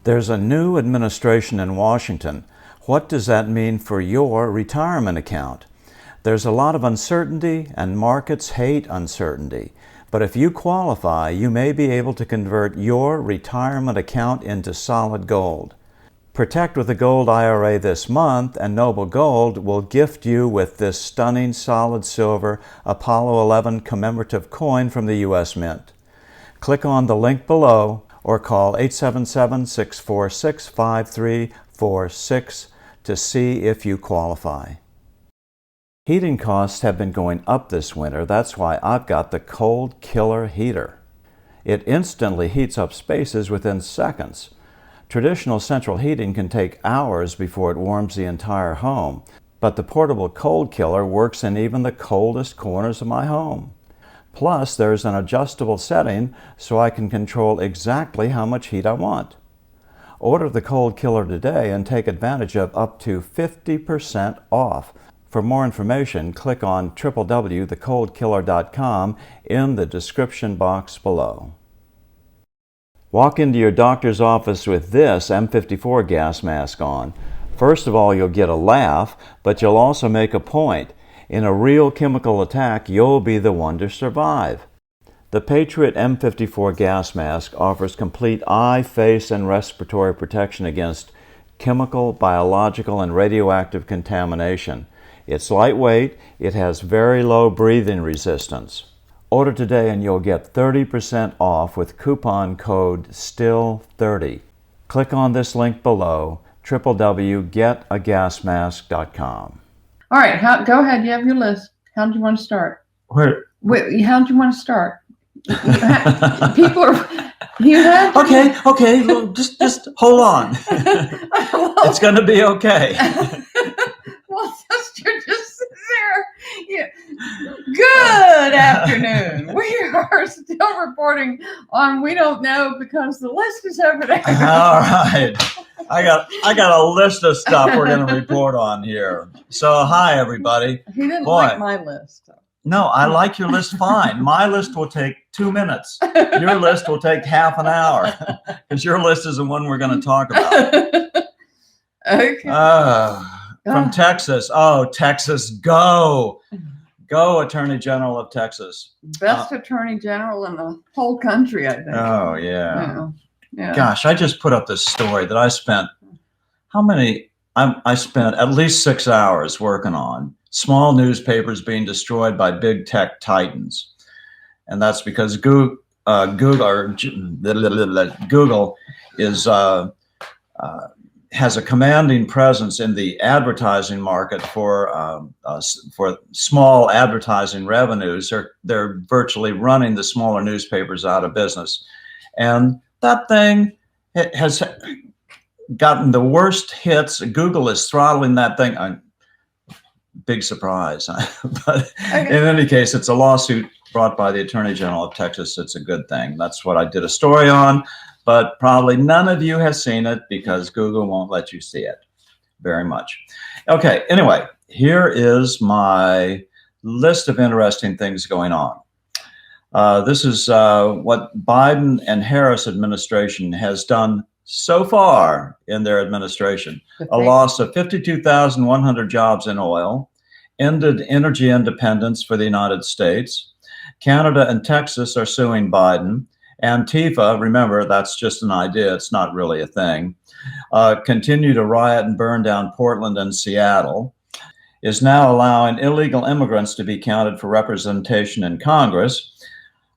There's a new administration in Washington. What does that mean for your retirement account? There's a lot of uncertainty, and markets hate uncertainty. But if you qualify, you may be able to convert your retirement account into solid gold. Protect with a gold IRA this month, and Noble Gold will gift you with this stunning solid silver Apollo 11 commemorative coin from the U.S. Mint. Click on the link below or call 877-646-5346 to see if you qualify. Heating costs have been going up this winter. That's why I've got the Cold Killer heater. It instantly heats up spaces within seconds. Traditional central heating can take hours before it warms the entire home, but the portable Cold Killer works in even the coldest corners of my home. Plus, there's an adjustable setting so I can control exactly how much heat I want. Order the Cold Killer today and take advantage of up to 50% off. For more information, click on www.thecoldkiller.com in the description box below. Walk into your doctor's office with this M54 gas mask on. First of all, you'll get a laugh, but you'll also make a point. In a real chemical attack, you'll be the one to survive. The Patriot M54 gas mask offers complete eye, face, and respiratory protection against chemical, biological, and radioactive contamination. It's lightweight, it has very low breathing resistance. Order today and you'll get 30% off with coupon code STILL30. Click on this link below, www.getagasmask.com. All right, go ahead. You have your list. How do you want to start? Where? Wait, how do you want to start? People are. You have. Okay. Look, just hold on. It's going to be okay. Well, sister, just sit there. Yeah. Good afternoon. We are still reporting on We Don't Know because the list is over there. All right. I got a list of stuff we're going to report on here. So, hi, everybody. He didn't like my list. No, I like your list fine. My list will take 2 minutes. Your list will take half an hour because your list is the one we're going to talk about. Okay. From Texas. Oh, Texas, go. Go, Attorney General of Texas. Best Attorney General in the whole country, I think. Oh, yeah. Yeah. Gosh, I just put up this story that I spent, I spent at least 6 hours working on. Small newspapers being destroyed by big tech titans. And that's because Google is has a commanding presence in the advertising market for small advertising revenues. They're virtually running the smaller newspapers out of business. And that thing has gotten the worst hits. Google is throttling that thing. Big surprise. But in any case, it's a lawsuit brought by the Attorney General of Texas. It's a good thing. That's what I did a story on, but probably none of you has seen it because Google won't let you see it very much. Okay, anyway, here is my list of interesting things going on. This is what Biden and Harris administration has done so far in their administration. A loss of 52,100 jobs in oil, ended energy independence for the United States. Canada and Texas are suing Biden. Antifa, remember, that's just an idea. It's not really a thing. Continue to riot and burn down Portland and Seattle. Is now allowing illegal immigrants to be counted for representation in Congress.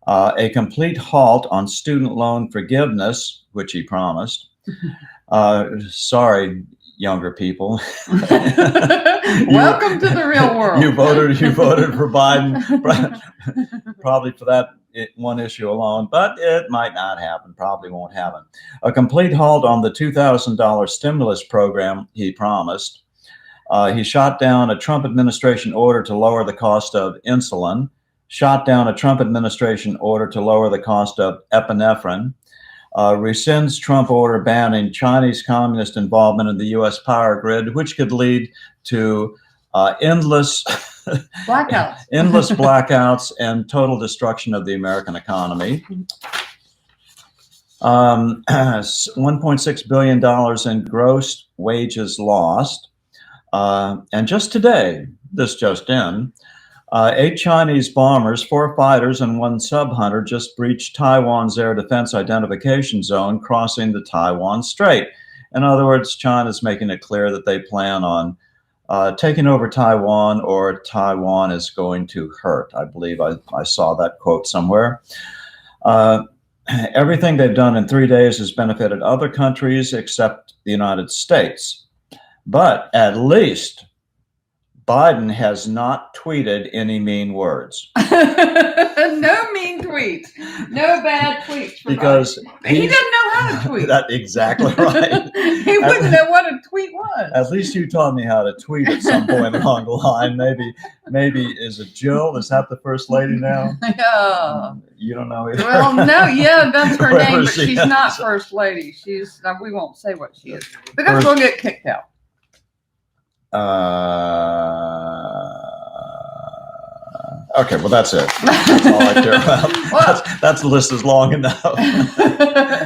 A complete halt on student loan forgiveness, which he promised. Sorry, younger people. Welcome to the real world. You voted for Biden, probably for that one issue alone, but it might not happen, probably won't happen. A complete halt on the $2,000 stimulus program he promised. He shot down a Trump administration order to lower the cost of insulin, shot down a Trump administration order to lower the cost of epinephrine, rescinds Trump order banning Chinese communist involvement in the U.S. power grid, which could lead to endless blackouts and total destruction of the American economy. $1.6 billion in gross wages lost. And just today, this just in, 8 Chinese bombers, 4 fighters, and 1 sub-hunter just breached Taiwan's air defense identification zone, crossing the Taiwan Strait. In other words, China's making it clear that they plan on taking over Taiwan, or Taiwan is going to hurt. I believe I saw that quote somewhere. Everything they've done in 3 days has benefited other countries except the United States. But at least Biden has not tweeted any mean words. No mean tweets. No bad tweets. Because he doesn't know how to tweet. That's exactly right. He wouldn't know what a tweet was. At least you taught me how to tweet at some point along the line. Maybe is it Jill? Is that the first lady now? Yeah. You don't know either. Well, no, yeah, that's her name, but she's is. not first lady. She's we won't say what she is because we'll get kicked out. Okay, well, that's it. That's all I care about. Well, that's the list is long enough.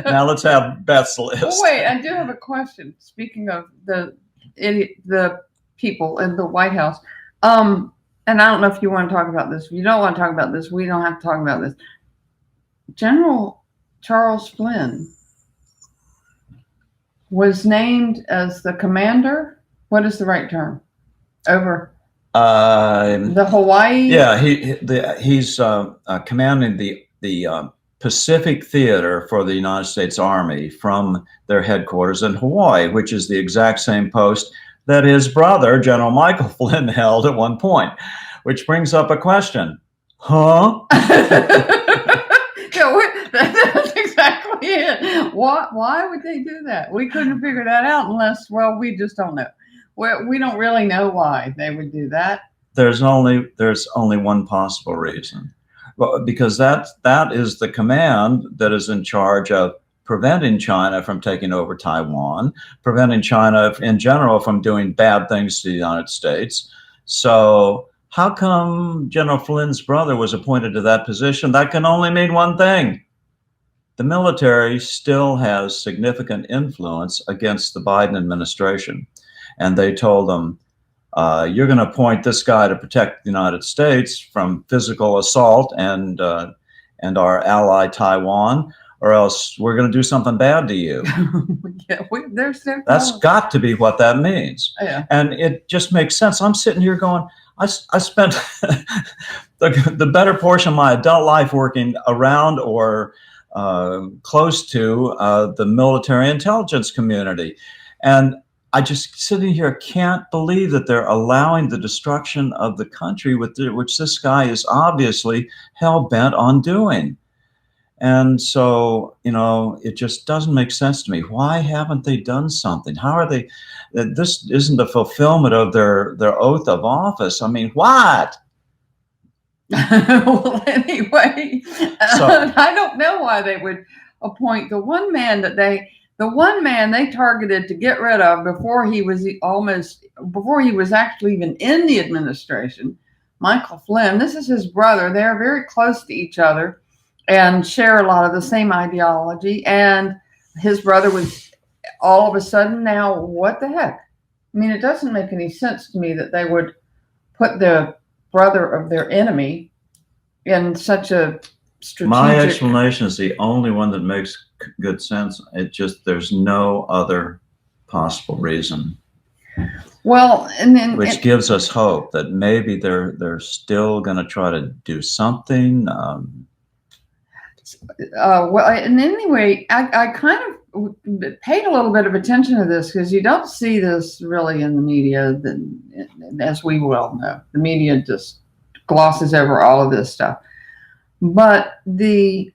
Now let's have Beth's list. Well, wait, I do have a question. Speaking of the people in the White House, and I don't know if you want to talk about this. If you don't want to talk about this, we don't have to talk about this. General Charles Flynn was named as the commander. What is the right term? Over the Hawaii. Yeah, he's commanding the Pacific Theater for the United States Army from their headquarters in Hawaii, which is the exact same post that his brother, General Michael Flynn, held at one point. Which brings up a question. Huh? That's exactly it. Why would they do that? We couldn't figure that out unless, well, we just don't know. We don't really know why they would do that. There's only one possible reason. Well, because that is the command that is in charge of preventing China from taking over Taiwan, preventing China in general from doing bad things to the United States. So how come General Flynn's brother was appointed to that position? That can only mean one thing. The military still has significant influence against the Biden administration. And they told them, you're going to appoint this guy to protect the United States from physical assault and our ally Taiwan, or else we're going to do something bad to you. Yeah, that's got to be what that means. Yeah. And it just makes sense. I'm sitting here going, I spent the better portion of my adult life working around or close to the military intelligence community. And I just sitting here can't believe that they're allowing the destruction of the country which this guy is obviously hell-bent on doing. And so, it just doesn't make sense to me. Why haven't they done something? How are they? This isn't the fulfillment of their oath of office. I mean, what? Well, anyway, I don't know why they would appoint the one man they targeted to get rid of before he was actually even in the administration, Michael Flynn. This is his brother. They're very close to each other and share a lot of the same ideology. And his brother was all of a sudden now, what the heck? I mean, it doesn't make any sense to me that they would put the brother of their enemy in such a strategic... My explanation is the only one that makes good sense. It just, there's no other possible reason. Well, and then which gives us hope that maybe they're still going to try to do something. Well, and anyway, I kind of paid a little bit of attention to this because you don't see this really in the media. As we well know, the media just glosses over all of this stuff. But if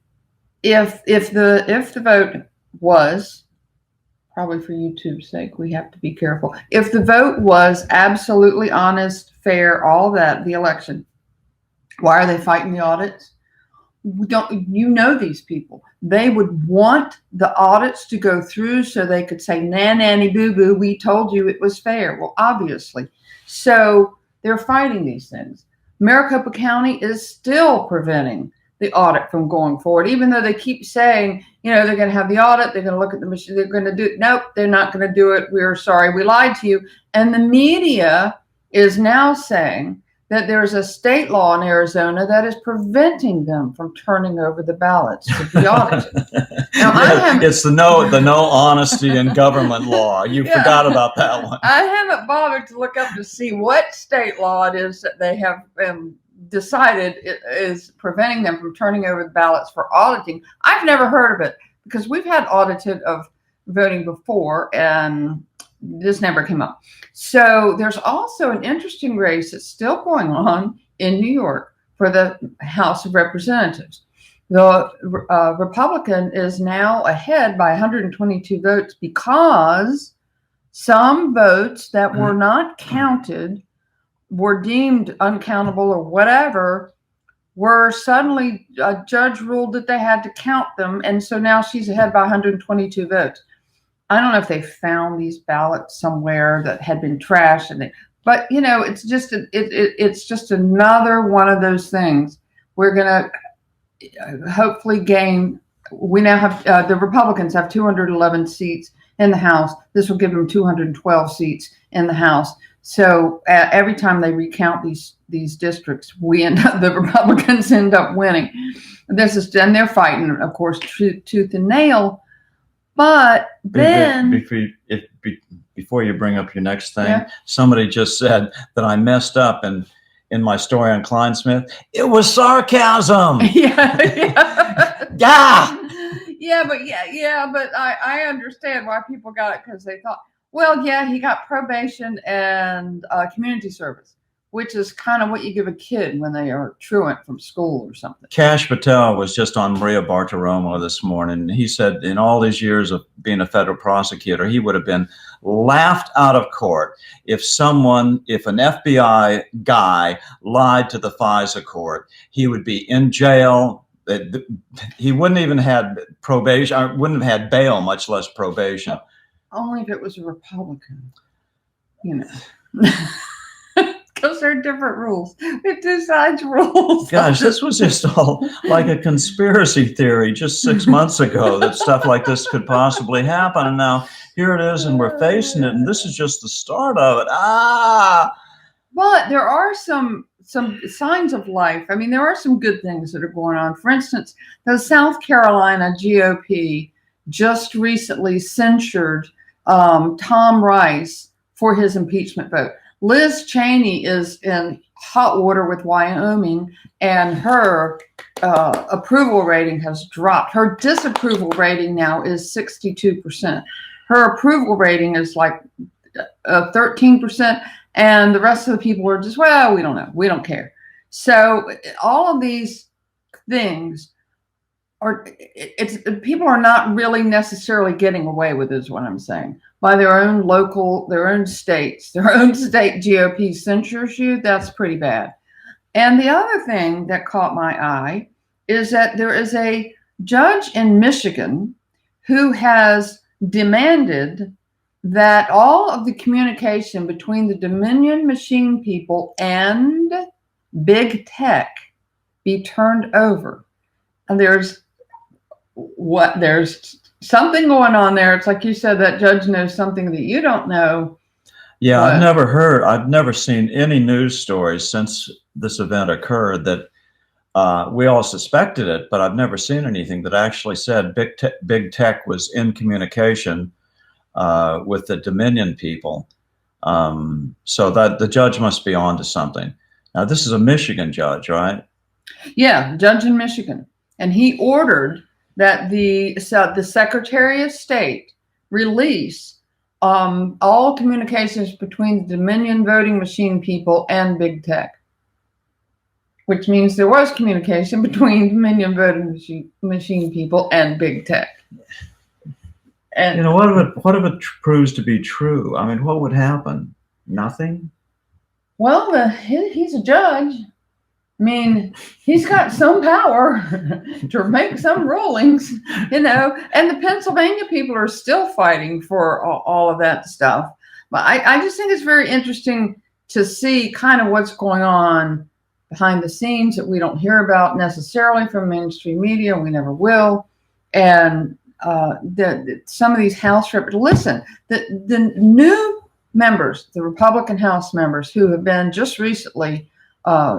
the vote was, probably for YouTube's sake, we have to be careful. If the vote was absolutely honest, fair, all that, the election, why are they fighting the audits? These people. They would want the audits to go through so they could say, nanny boo-boo, we told you it was fair. Well, obviously. So they're fighting these things. Maricopa County is still preventing the audit from going forward, even though they keep saying, they're going to have the audit, they're going to look at the machine, they're going to do, nope, they're not going to do it. We're sorry, we lied to you. And the media is now saying that there's a state law in Arizona that is preventing them from turning over the ballots to be audited. Now, it's the no honesty in government law. You forgot about that one. I haven't bothered to look up to see what state law it is that they have decided is preventing them from turning over the ballots for auditing. I've never heard of it because we've had audited of voting before and this never came up. So there's also an interesting race that's still going on in New York for the House of Representatives. The Republican is now ahead by 122 votes because some votes that were not counted, were deemed uncountable or whatever, were suddenly, a judge ruled that they had to count them. And so now she's ahead by 122 votes. I don't know if they found these ballots somewhere that had been trashed, but it's just it's just another one of those things. We're gonna hopefully gain. We now have the Republicans have 211 seats in the House. This will give them 212 seats in the House. So every time they recount these districts, the Republicans end up winning. And they're fighting, of course, tooth and nail. But then, before you bring up your next thing, somebody just said that I messed up in my story on Kleinsmith. It was sarcasm. But I understand why people got it, because they thought, he got probation and community service, which is kind of what you give a kid when they are truant from school or something. Cash Patel was just on Maria Bartiromo this morning. He said in all these years of being a federal prosecutor, he would have been laughed out of court if an FBI guy lied to the FISA court. He would be in jail. He wouldn't even had probation, wouldn't have had bail, much less probation. Only if it was a Republican, Because there are different rules. It decides rules. Gosh, this was just all like a conspiracy theory just 6 months ago that stuff like this could possibly happen. And now here it is, and we're facing it, and this is just the start of it. But there are some signs of life. I mean, there are some good things that are going on. For instance, the South Carolina GOP just recently censured Tom Rice for his impeachment vote. Liz Cheney is in hot water with Wyoming, and her approval rating has dropped. Her disapproval rating now is 62%. Her approval rating is like 13%, and the rest of the people are just, we don't know. We don't care. So all of these things people are not really necessarily getting away with, is what I'm saying, by their own states, their own state GOP censures you. That's pretty bad. And the other thing that caught my eye is that there is a judge in Michigan who has demanded that all of the communication between the Dominion machine people and big tech be turned over. And there's something going on there. It's like you said, that judge knows something that you don't know. Yeah, I've never seen any news stories since this event occurred that we all suspected it, but I've never seen anything that actually said big tech was in communication with the Dominion people. So that the judge must be on to something. Now, this is a Michigan judge, right? Yeah, judge in Michigan. And he ordered that the Secretary of State release all communications between the Dominion voting machine people and big tech, which means there was communication between Dominion voting machine people and big tech. And what if it proves to be true? I mean, what would happen? Nothing? Well, he's a judge. I mean, he's got some power to make some rulings, and the Pennsylvania people are still fighting for all of that stuff. But I just think it's very interesting to see kind of what's going on behind the scenes that we don't hear about necessarily from mainstream media. We never will. And some of these House listen, the new members, the Republican House members who have been just recently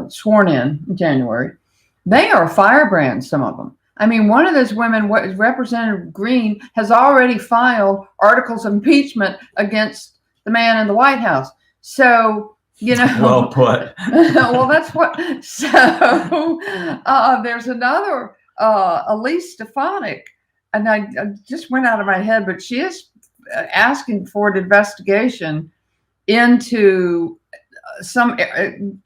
sworn in January, they are firebrands, some of them. I mean, one of those women, Representative Green, has already filed articles of impeachment against the man in the White House. So, well put. Well, that's what. So there's another Elise Stefanik, and I just went out of my head, but she is asking for an investigation into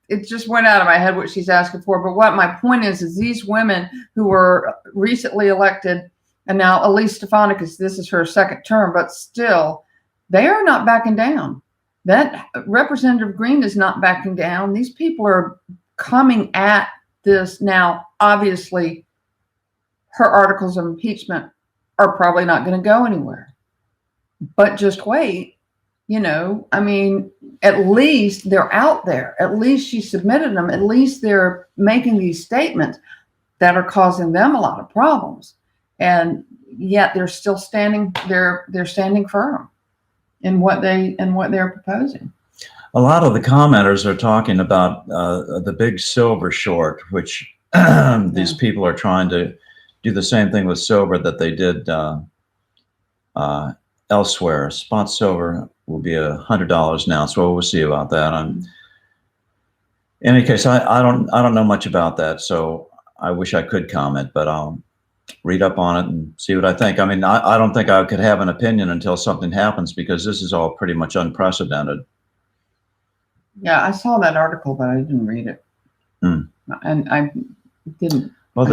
it just went out of my head what she's asking for. But what my point is these women who were recently elected, and now Elise Stefanik this is her second term, but still, they are not backing down. That Representative Green is not backing down. These people are coming at this now. Obviously, her articles of impeachment are probably not going to go anywhere. But just wait. I mean, at least they're out there. At least she submitted them. At least they're making these statements that are causing them a lot of problems. And yet they're still standing. They're standing firm in what they're proposing. A lot of the commenters are talking about the big silver short, which these people are trying to do the same thing with silver that they did elsewhere. Spot silver will be $100 now, so we'll see about that. In any case, I don't know much about that, so I wish I could comment, but I'll read up on it and see what I think. I mean, I don't think I could have an opinion until something happens, because this is all pretty much unprecedented. Yeah, I saw that article, but I didn't read it. And I didn't. Well,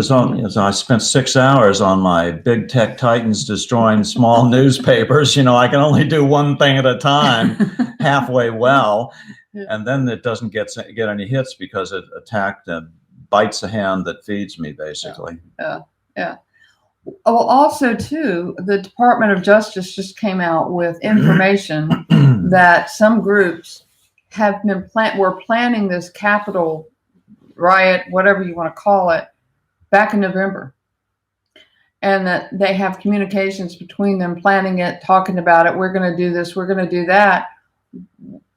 I spent 6 hours on my big tech titans destroying small newspapers. I can only do one thing at a time halfway well. And then it doesn't get any hits because it attacked and bites the hand that feeds me, basically. Yeah. Well, also, too, the Department of Justice just came out with information that some groups have been were planning this Capitol riot, whatever you want to call it, back in November. And that they have communications between them, planning it, talking about it. We're going to do this. We're going to do that.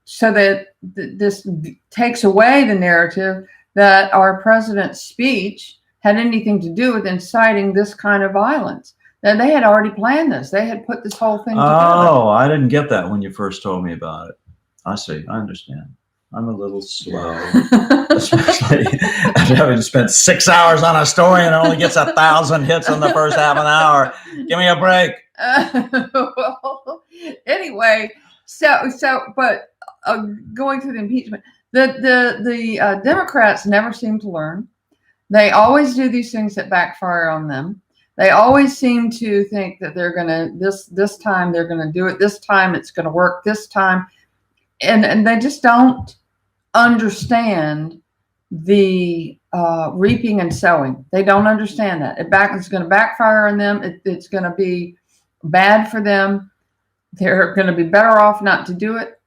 So that this takes away the narrative that our president's speech had anything to do with inciting this kind of violence. That they had already planned this. They had put this whole thing together. Oh, I didn't get that when you first told me about it. I see. I understand. I'm a little slow, especially after having spent 6 hours on a story and it only gets 1,000 hits in the first half an hour. Give me a break. Well, anyway, but going through the impeachment, the Democrats never seem to learn. They always do these things that backfire on them. They always seem to think that they're gonna this time they're gonna do it. This time it's gonna work. This time, and they just don't understand the reaping and sowing. They don't understand that. It's going to backfire on them. It's going to be bad for them. They're going to be better off not to do it.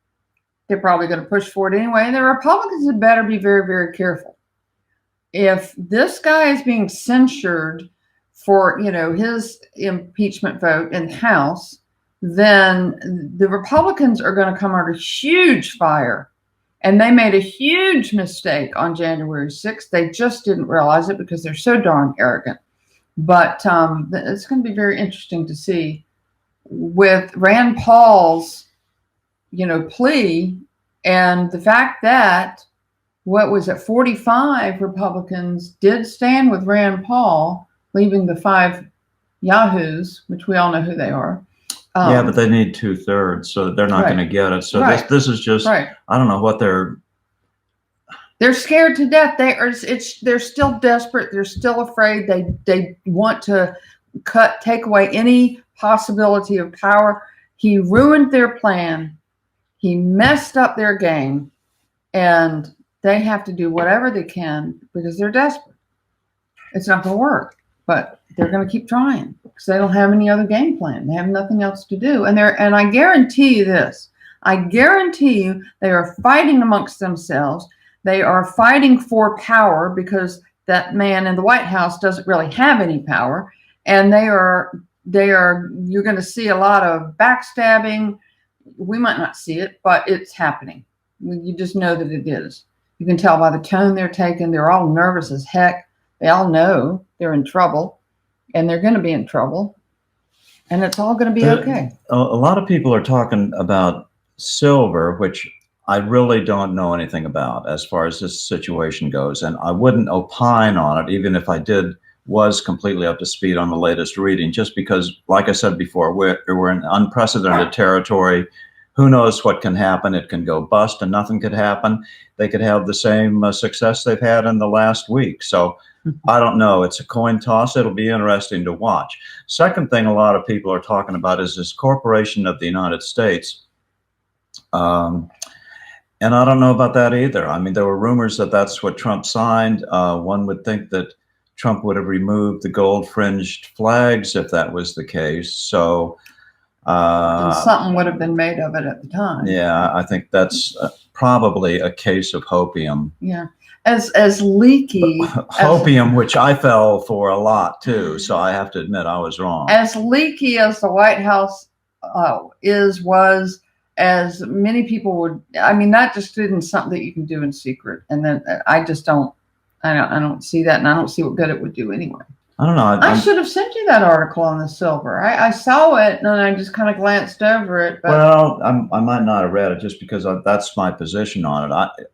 They're probably going to push for it anyway. And the Republicans had better be very, very careful. If this guy is being censured for, his impeachment vote in the House, then the Republicans are going to come under huge fire. And they made a huge mistake on January 6th. They just didn't realize it because they're so darn arrogant. But it's going to be very interesting to see with Rand Paul's, plea, and the fact that, 45 Republicans did stand with Rand Paul, leaving the 5 yahoos, which we all know who they are. Yeah, but they need 2/3, so they're not going to get it. So this is just, I don't know what they're scared to death. They're still desperate. They're still afraid. They want to take away any possibility of power. He ruined their plan. He messed up their game, and they have to do whatever they can because they're desperate. It's not going to work, but they're going to keep trying because they don't have any other game plan. They have nothing else to do. And I guarantee you this. I guarantee you they are fighting amongst themselves. They are fighting for power because that man in the White House doesn't really have any power, and you're going to see a lot of backstabbing. We might not see it, but it's happening. You just know that it is. You can tell by the tone they're taking. They're all nervous as heck. They all know they're in trouble, and they're going to be in trouble, and it's all going to be okay. A lot of people are talking about silver, which I really don't know anything about as far as this situation goes, and I wouldn't opine on it, even if I was completely up to speed on the latest reading, just because, like I said before, we're in unprecedented territory. Who knows what can happen? It can go bust and nothing could happen. They could have the same success they've had in the last week. So I don't know. It's a coin toss. It'll be interesting to watch. Second thing a lot of people are talking about is this corporation of the United States. And I don't know about that either. I mean, there were rumors that that's what Trump signed. One would think that Trump would have removed the gold-fringed flags if that was the case. So and something would have been made of it at the time. Yeah, I think that's probably a case of hopium. Yeah, as leaky hopium, which I fell for a lot too. So I have to admit I was wrong. As leaky as the White House was, as many people would. I mean, that just isn't something that you can do in secret. And then I just don't. I don't see that, and I don't see what good it would do anyway. I don't know. I should have sent you that article on the silver. I saw it, and I just kind of glanced over it. But well, I might not have read it just because that's my position on it.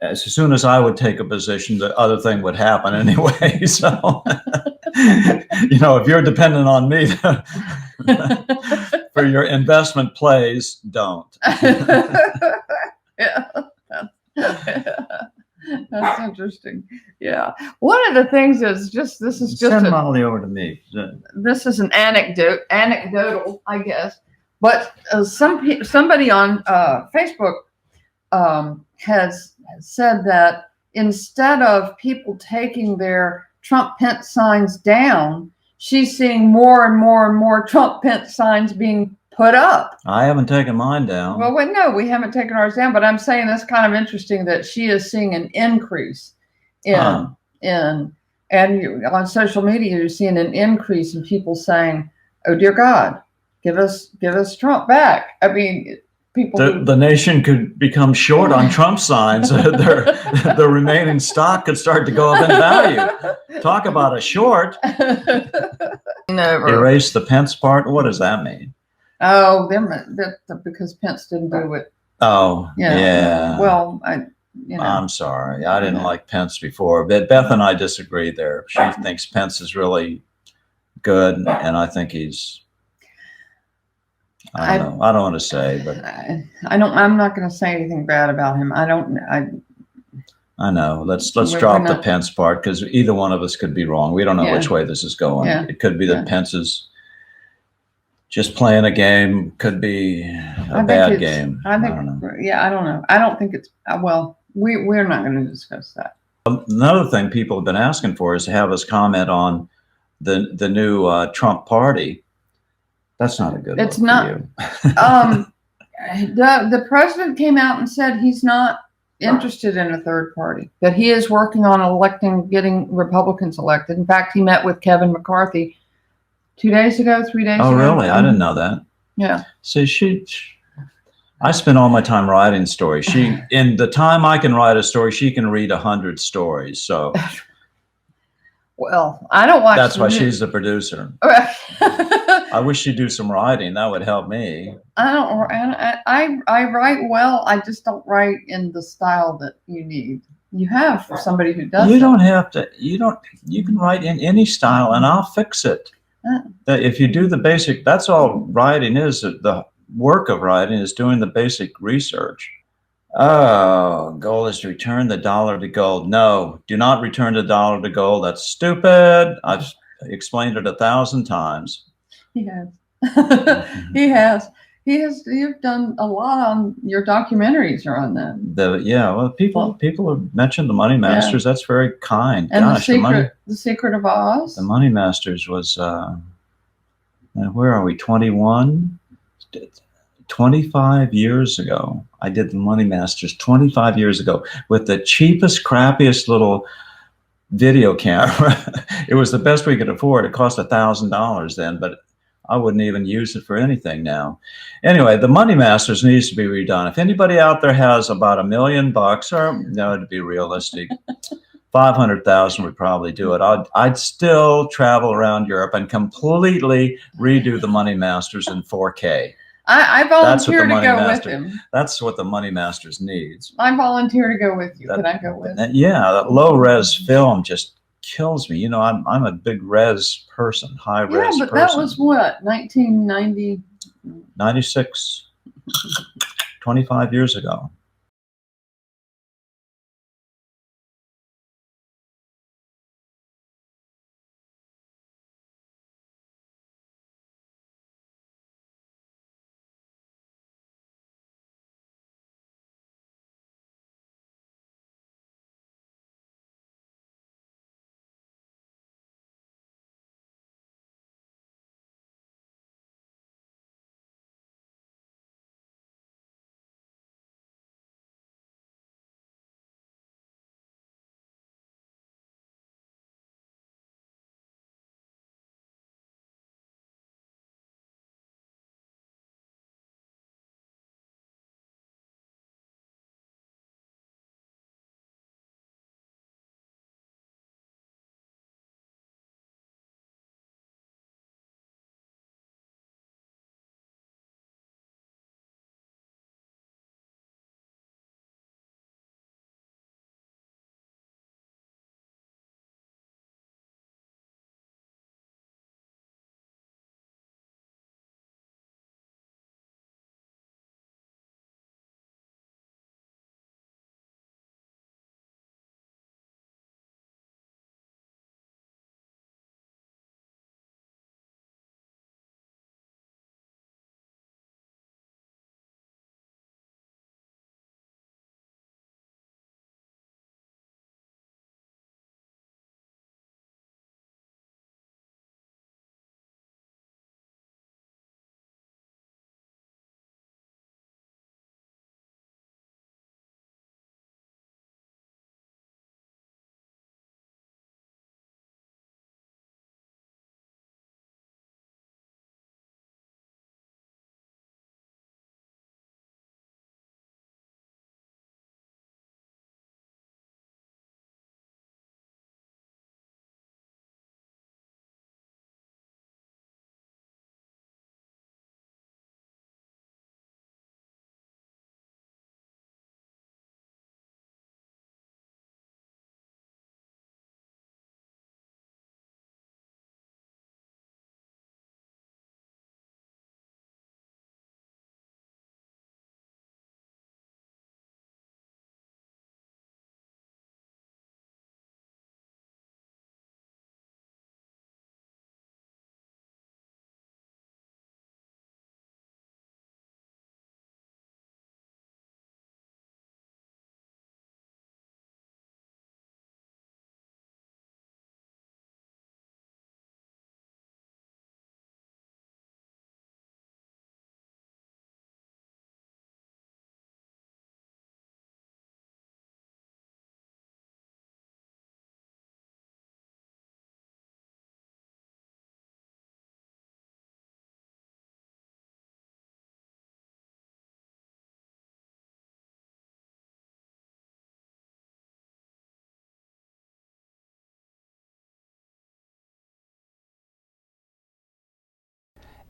As soon as I would take a position, the other thing would happen anyway. So, if you're dependent on me for your investment plays, don't. Yeah. That's interesting. Yeah. One of the things is send Molly over to me. This is an anecdotal, I guess. But somebody on Facebook has said that instead of people taking their Trump-Pence signs down, she's seeing more and more and more Trump-Pence signs being put up. I haven't taken mine down. Well, no, we haven't taken ours down, but I'm saying that's kind of interesting that she is seeing an increase on social media. You're seeing an increase in people saying, "Oh dear God, give us Trump back." I mean, the nation could become short on Trump signs. their remaining stock could start to go up in value. Talk about a short. Erase the Pence part. What does that mean? Oh, because Pence didn't do it. Oh, yeah. Well, I'm sorry. I didn't like Pence before, but Beth and I disagree there. She thinks Pence is really good, and I think he's. I don't know. I don't want to say, but I'm not going to say anything bad about him. I know. Let's drop the Pence part because either one of us could be wrong. We don't know which way this is going. Yeah. It could be that Pence is just playing a game, could be a bad game. I don't know. Yeah, I don't know. I don't think it's, well, we're not going to discuss that. Another thing people have been asking for is to have us comment on the new Trump party. That's not a good It's not. The president came out and said he's not interested in a third party, that he is working on getting Republicans elected. In fact, he met with Kevin McCarthy 3 days ago. Oh, really? I didn't know that. Yeah. So I spend all my time writing stories. In the time I can write a story, she can read 100 stories. So. Well, I don't watch. That's why she's the producer. I wish she'd do some writing. That would help me. I write well. I just don't write in the style that you need. You have for somebody who does. You don't have to. You can write in any style, and I'll fix it. If you do the basic, that's all writing is. The work of writing is doing the basic research. Oh, goal is to return the dollar to gold. No, do not return the dollar to gold. That's stupid. I've explained it 1,000 times. He has. He has. You've done a lot on your documentaries are on that. Well, people have mentioned the Money Masters. Yeah. That's very kind. And gosh, the Secret of Oz. The Money Masters was. Where are we? 21. 25 years ago. I did the Money Masters 25 years ago with the cheapest, crappiest little video camera. It was the best we could afford. It cost $1,000 then, but I wouldn't even use it for anything now. Anyway, the Money Masters needs to be redone. If anybody out there has about $1 million, or no, to be realistic, 500,000 would probably do it. I'd still travel around Europe and completely redo the Money Masters in 4K. I volunteer to go with him. That's what the Money Masters needs. I volunteer to go with you. Can I go with? Yeah, that low res film just kills me. You know, I'm a big res person, high res person. Yeah, but that was what, 1990? 96, 25 years ago.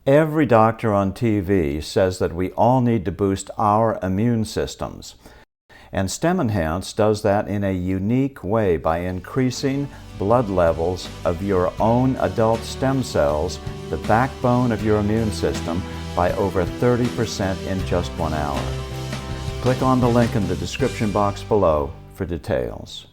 Every doctor on TV says that we all need to boost our immune systems. And STEM Enhance does that in a unique way by increasing blood levels of your own adult stem cells, the backbone of your immune system, by over 30% in just 1 hour. Click on the link in the description box below for details.